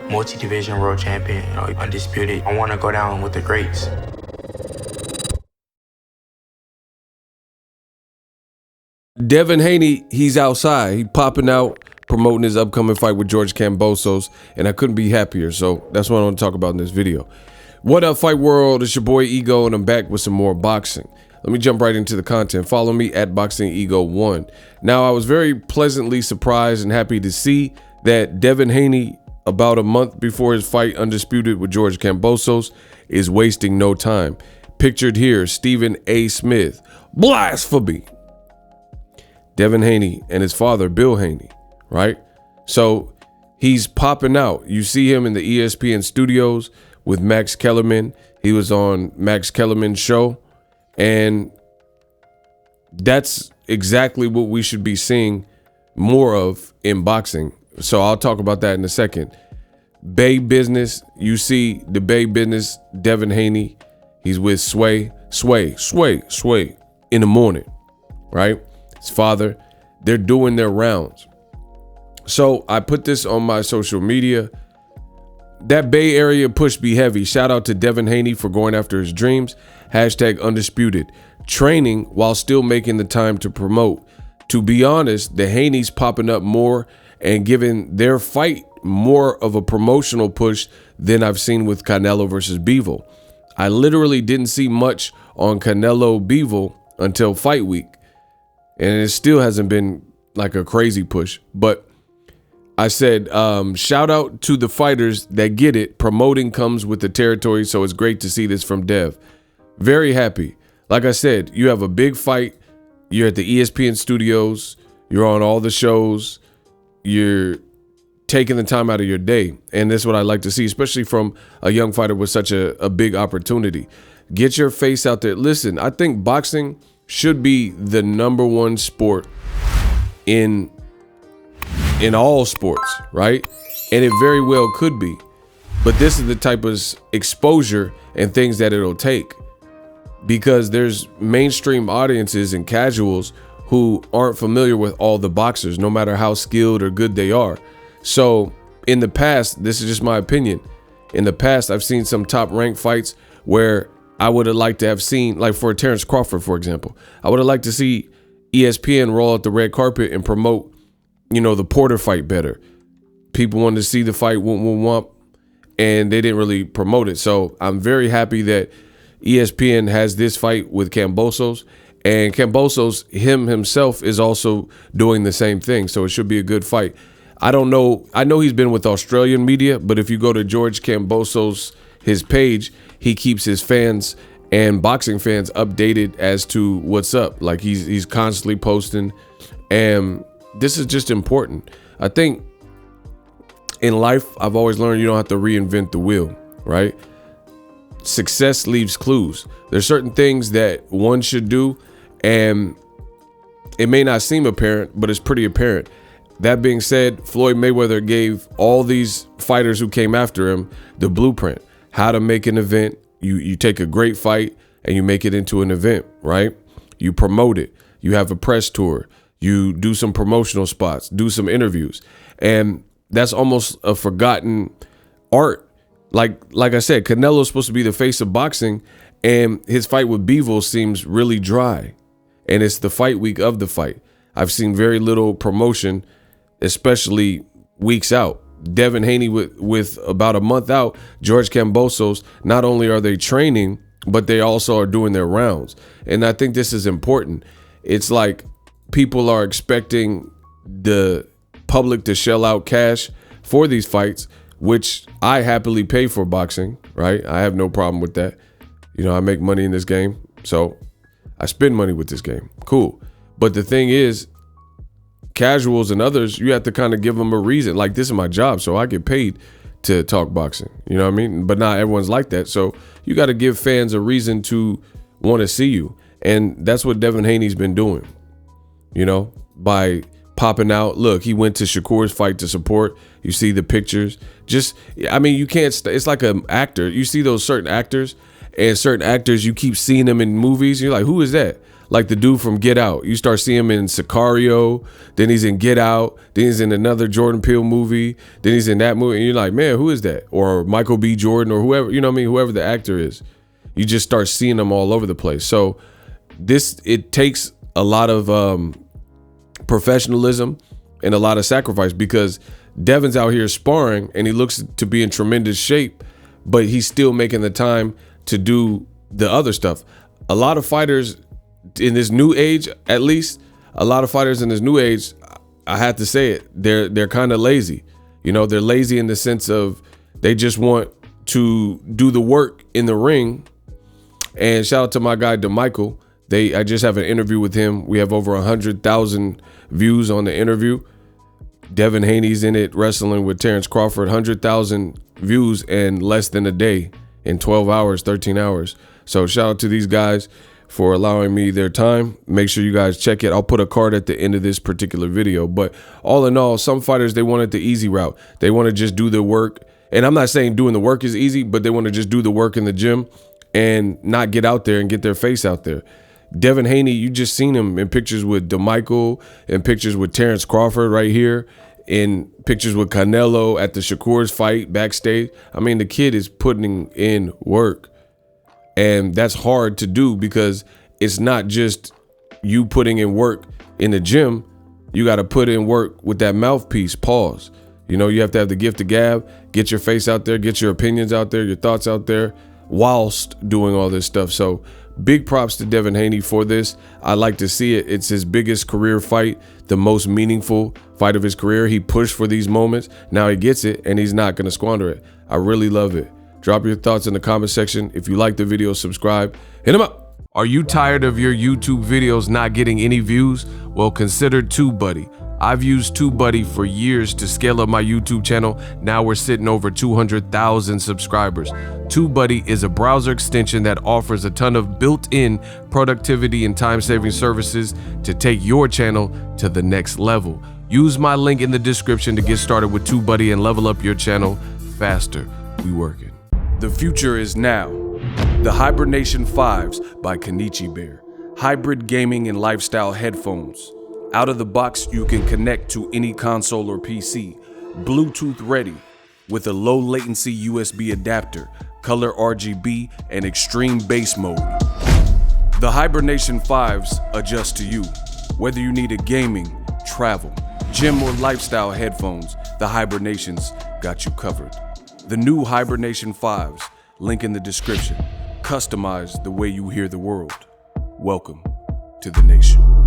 Multi-division world champion, undisputed. I want to go down with the greats. Devin Haney, he's outside. He popping out, promoting his upcoming fight with George Kambosos, and I couldn't be happier. So that's what I want to talk about in this video. What up, Fight World? It's your boy Ego, and I'm back with some more boxing. Let me jump right into the content. Follow me at BOXINGEGO1. Now, I was very pleasantly surprised and happy to see that Devin Haney, about a month before his fight undisputed with George Kambosos, is wasting no time. Pictured here, Stephen A. Smith. Blasphemy! Devin Haney and his father, Bill Haney, right? So he's popping out. You see him in the ESPN studios with Max Kellerman. He was on Max Kellerman's show. And that's exactly what we should be seeing more of in boxing. So I'll talk about that in a second. Bay Business, you see the Bay Business, Devin Haney. He's with Sway in the morning, right? His father, they're doing their rounds. So I put this on my social media. That Bay Area push be heavy. Shout out to Devin Haney for going after his dreams. #undisputed. Training while still making the time to promote. To be honest, the Haneys popping up more and giving their fight more of a promotional push than I've seen with Canelo versus Bivol. I literally didn't see much on Canelo Bivol until fight week. And it still hasn't been like a crazy push. But I said, shout out to the fighters that get it. Promoting comes with the territory, so it's great to see this from Dev. Very happy. Like I said, you have a big fight. You're at the ESPN studios. You're on all the shows. You're taking the time out of your day. And that's what I like to see, especially from a young fighter with such a big opportunity. Get your face out there. Listen, I think boxing should be the #1 sport in all sports, right? And it very well could be. But this is the type of exposure and things that it'll take, because there's mainstream audiences and casuals who aren't familiar with all the boxers, no matter how skilled or good they are. So in the past, this is just my opinion. In the past, I've seen some top ranked fights where I would have liked to have seen, like for Terrence Crawford, for example, I would have liked to see ESPN roll out the red carpet and promote, the Porter fight better. People wanted to see the fight, womp, and they didn't really promote it. So I'm very happy that ESPN has this fight with Kambosos, and Kambosos himself is also doing the same thing. So it should be a good fight. I don't know. I know he's been with Australian media, but if you go to George Kambosos, his page, he keeps his fans and boxing fans updated as to what's up. Like he's constantly posting, and this is just important. I think in life, I've always learned you don't have to reinvent the wheel, right? Success leaves clues. There's certain things that one should do, and it may not seem apparent, but it's pretty apparent. That being said, Floyd Mayweather gave all these fighters who came after him the blueprint, how to make an event. You take a great fight and you make it into an event, right? You promote it. You have a press tour. You do some promotional spots, do some interviews. And that's almost a forgotten art. Like I said, Canelo's supposed to be the face of boxing, and his fight with Bivol seems really dry. And it's the fight week of the fight. I've seen very little promotion, especially weeks out. Devin Haney with about a month out. George Kambosos, not only are they training, but they also are doing their rounds. And I think this is important. It's like people are expecting the public to shell out cash for these fights, which I happily pay for boxing, right? I have no problem with that. I make money in this game, so I spend money with this game. Cool. But the thing is, casuals and others, you have to kind of give them a reason. Like, this is my job, so I get paid to talk boxing. You know what I mean? But not everyone's like that. So you got to give fans a reason to want to see you. And that's what Devin Haney's been doing, you know, by popping out. Look, he went to Shakur's fight to support. You see the pictures. Just, I mean, you can't, it's like an actor. You see those certain actors, and certain actors, you keep seeing them in movies. You're like, who is that? Like the dude from Get Out. You start seeing him in Sicario, then he's in Get Out, then he's in another Jordan Peele movie, then he's in that movie, and you're like, man, who is that? Or Michael B. Jordan, or whoever, you know what I mean? Whoever the actor is. You just start seeing them all over the place. So it takes a lot of professionalism and a lot of sacrifice, because Devin's out here sparring and he looks to be in tremendous shape, but he's still making the time to do the other stuff. A lot of fighters in this new age, at least, a lot of fighters in this new age, I have to say it, they're kind of lazy. You know, they're lazy in the sense of they just want to do the work in the ring. And shout out to my guy, DeMichael. I just have an interview with him. We have over 100,000 views on the interview. Devin Haney's in it, wrestling with Terrence Crawford. 100,000 views in less than a day, in 12 hours, 13 hours. So shout out to these guys for allowing me their time. Make sure you guys check it. I'll put a card at the end of this particular video. But all in all, some fighters, they wanted the easy route. They want to just do the work. And I'm not saying doing the work is easy, but they want to just do the work in the gym and not get out there and get their face out there. Devin Haney, you just seen him in pictures with DeMichael, in pictures with Terrence Crawford right here, in pictures with Canelo at the Shakur's fight backstage. I mean, the kid is putting in work. And that's hard to do, because it's not just you putting in work in the gym. You got to put in work with that mouthpiece, pause. You know, you have to have the gift of gab, get your face out there, get your opinions out there, your thoughts out there, whilst doing all this stuff. So big props to Devin Haney for this. I like to see it. It's his biggest career fight, the most meaningful fight of his career. He pushed for these moments. Now he gets it, and he's not going to squander it. I really love it. Drop your thoughts in the comment section. If you like the video, subscribe. Hit them up. Are you tired of your YouTube videos not getting any views? Well, consider TubeBuddy. I've used TubeBuddy for years to scale up my YouTube channel. Now we're sitting over 200,000 subscribers. TubeBuddy is a browser extension that offers a ton of built-in productivity and time-saving services to take your channel to the next level. Use my link in the description to get started with TubeBuddy and level up your channel faster. We working. The future is now. The Hibernation 5s by Kenichi Bear. Hybrid gaming and lifestyle headphones. Out of the box, you can connect to any console or PC. Bluetooth ready with a low latency USB adapter, color RGB, and extreme bass mode. The Hibernation 5s adjust to you. Whether you need a gaming, travel, gym, or lifestyle headphones, the Hibernations got you covered. The new Hibernation 5s, link in the description. Customize the way you hear the world. Welcome to the nation.